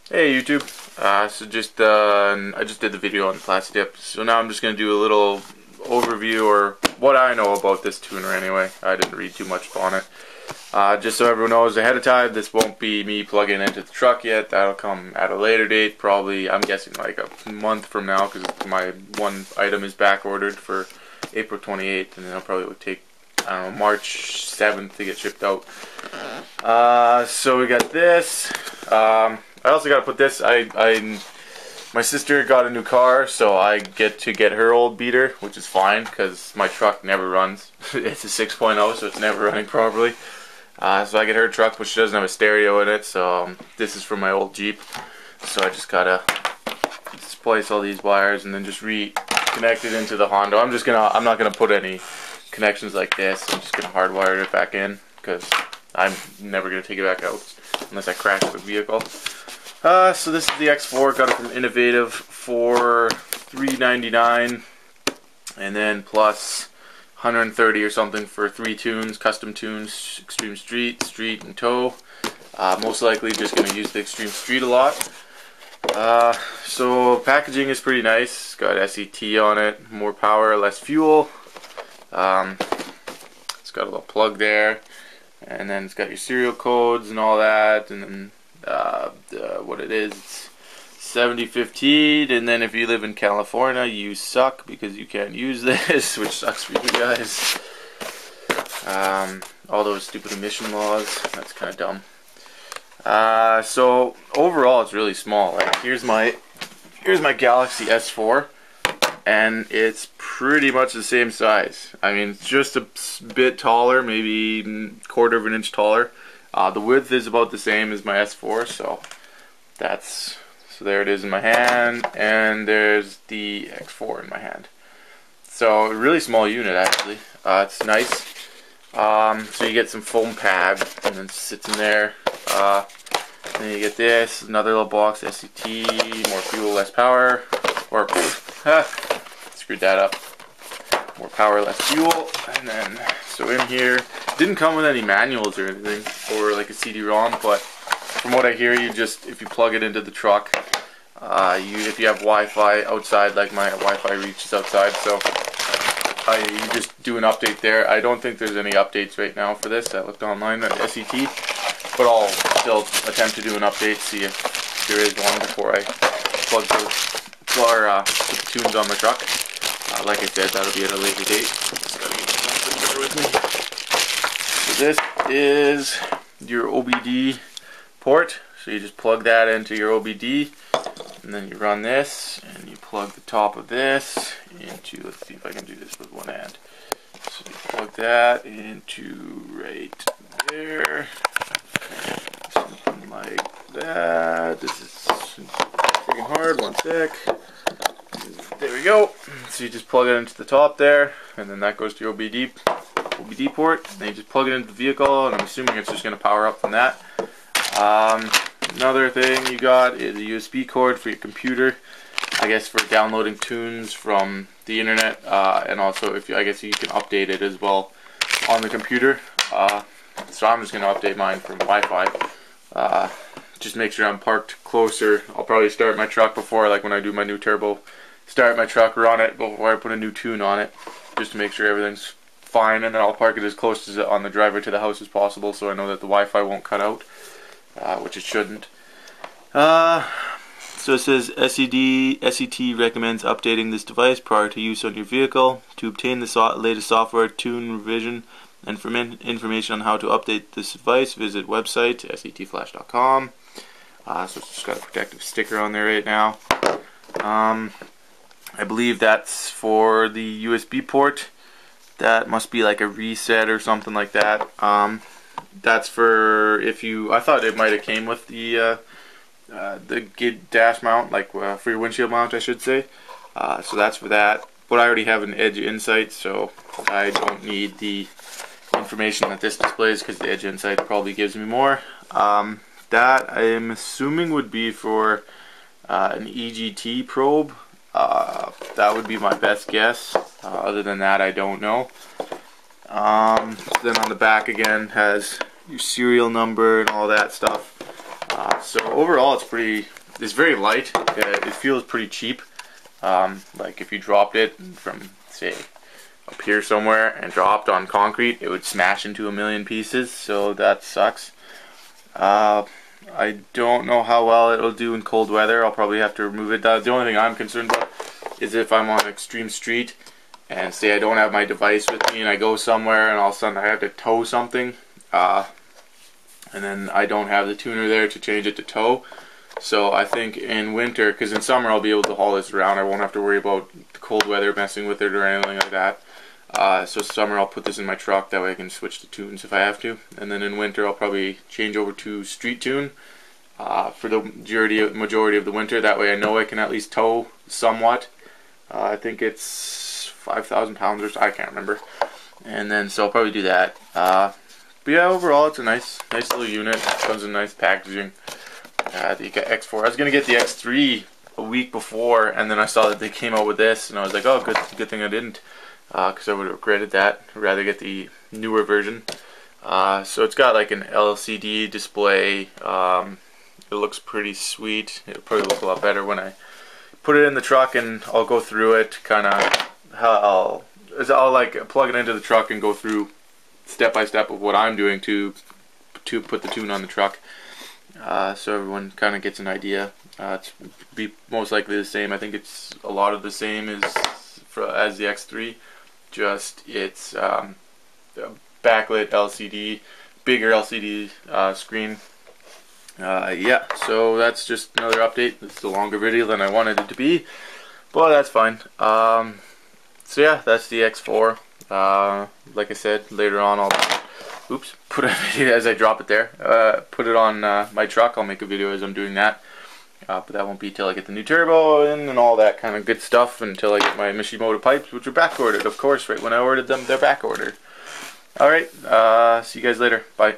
Hey YouTube, I just did the video on plastic dip, so now I'm just going to do a little overview or what I know about this tuner anyway. I didn't read too much on it. Just so everyone knows ahead of time, this won't be me plugging into the truck yet. That'll come at a later date, probably I'm guessing like a month from now, because my one item is back ordered for April 28th, and then it'll probably take, I don't know, March 7th to get shipped out. So we got this. I also got to put this, my sister got a new car, so I get to get her old beater, which is fine, because my truck never runs. It's a 6.0, so it's never running properly. So I get her truck, but she doesn't have a stereo in it, so this is from my old Jeep. So I just gotta splice all these wires and then just reconnect it into the Honda. I'm not gonna put any connections like this. I'm just gonna hardwire it back in, because I'm never gonna take it back out unless I crash the vehicle. So this is the X4, got it from Innovative for $3.99, and then plus $130 or something for 3 tunes, custom tunes, Extreme Street, Street, and Tow. Most likely just going to use the Extreme Street a lot. So packaging is pretty nice, got SCT on it, more power, less fuel. It's got a little plug there, and then it's got your serial codes and all that, and then what it is, it's 7015, and then if you live in California, you suck because you can't use this, which sucks for you guys. All those stupid emission laws, that's kind of dumb. So overall, it's really small. Like here's my Galaxy S4, and it's pretty much the same size. I mean, it's just a bit taller, maybe quarter of an inch taller. The width is about the same as my S4, so there it is in my hand, and there's the X4 in my hand. So a really small unit actually. It's nice. So you get some foam pad, and then it sits in there. Then you get this, another little box, SCT, more fuel, less power, or screwed that up. More power, less fuel, and then so in here, didn't come with any manuals or anything, or like a CD-ROM, but from what I hear, if you plug it into the truck, if you have Wi-Fi outside, like my Wi-Fi reaches outside, so you just do an update there. I don't think there's any updates right now for this. I looked online at SCT, but I'll still attempt to do an update, see if there is one before I put the tunes on my truck. Like I said, that'll be at a later date. Just gotta get something better with me. So this is your OBD port. So you just plug that into your OBD, and then you run this, and you plug the top of this into, let's see if I can do this with one hand. So you plug that into right there. Something like that. This is freaking hard, one sec. There we go. So you just plug it into the top there, and then that goes to your OBD port. Then you just plug it into the vehicle, and I'm assuming it's just going to power up from that. Another thing you got is a USB cord for your computer, I guess for downloading tunes from the internet, and also I guess you can update it as well on the computer. So I'm just going to update mine from Wi-Fi. Just make sure I'm parked closer. I'll probably start my truck before, like when I do my new turbo, start my truck, run it before I put a new tune on it, just to make sure everything's fine, and then I'll park it as close as on the driver to the house as possible, so I know that the Wi-Fi won't cut out, which it shouldn't. So it says SCT recommends updating this device prior to use on your vehicle. To obtain the latest software, tune, revision, and for information on how to update this device, visit website sctflash.com. So it's just got a protective sticker on there right now. I believe that's for the USB port. That must be like a reset or something like that. That's for if you. I thought it might have came with the dash mount, like for your windshield mount, I should say. So that's for that. But I already have an Edge Insight, so I don't need the information that this displays, because the Edge Insight probably gives me more. That I'm assuming would be for an EGT probe. That would be my best guess. Other than that, I don't know. Then on the back again has your serial number and all that stuff. So overall, it's very light. It feels pretty cheap. Like if you dropped it from, say, up here somewhere and dropped on concrete, it would smash into a million pieces, so that sucks. I don't know how well it'll do in cold weather. I'll probably have to remove it. The only thing I'm concerned about is if I'm on an extreme street and say I don't have my device with me and I go somewhere and all of a sudden I have to tow something, and then I don't have the tuner there to change it to tow. So I think in winter, because in summer I'll be able to haul this around, I won't have to worry about the cold weather messing with it or anything like that. So summer I'll put this in my truck, that way I can switch to tunes if I have to. And then in winter I'll probably change over to street tune for the majority of the winter. That way I know I can at least tow somewhat. I think it's 5,000 pounds or so, I can't remember. And then so I'll probably do that. But yeah, overall it's a nice little unit. It comes in nice packaging. The X4. I was gonna get the X3 a week before, and then I saw that they came out with this, and I was like, oh, good thing I didn't, because I would have regretted that. I'd rather get the newer version. So it's got like an LCD display. It looks pretty sweet. It'll probably look a lot better when I put it in the truck, and I'll go through it. Kind of how I'll like plug it into the truck and go through step by step of what I'm doing to put the tune on the truck. So everyone kind of gets an idea. It's be most likely the same. I think it's a lot of the same as the X3. Just it's backlit LCD, bigger LCD screen. Yeah, so that's just another update. It's a longer video than I wanted it to be, but that's fine. So yeah, that's the X4. Like I said, later on I'll put a video as I drop it there. Put it on my truck. I'll make a video as I'm doing that. But that won't be till I get the new turbo in and all that kind of good stuff, until I get my Mishimoto pipes, which are back ordered, of course. Right when I ordered them, they're back ordered. Alright, see you guys later. Bye.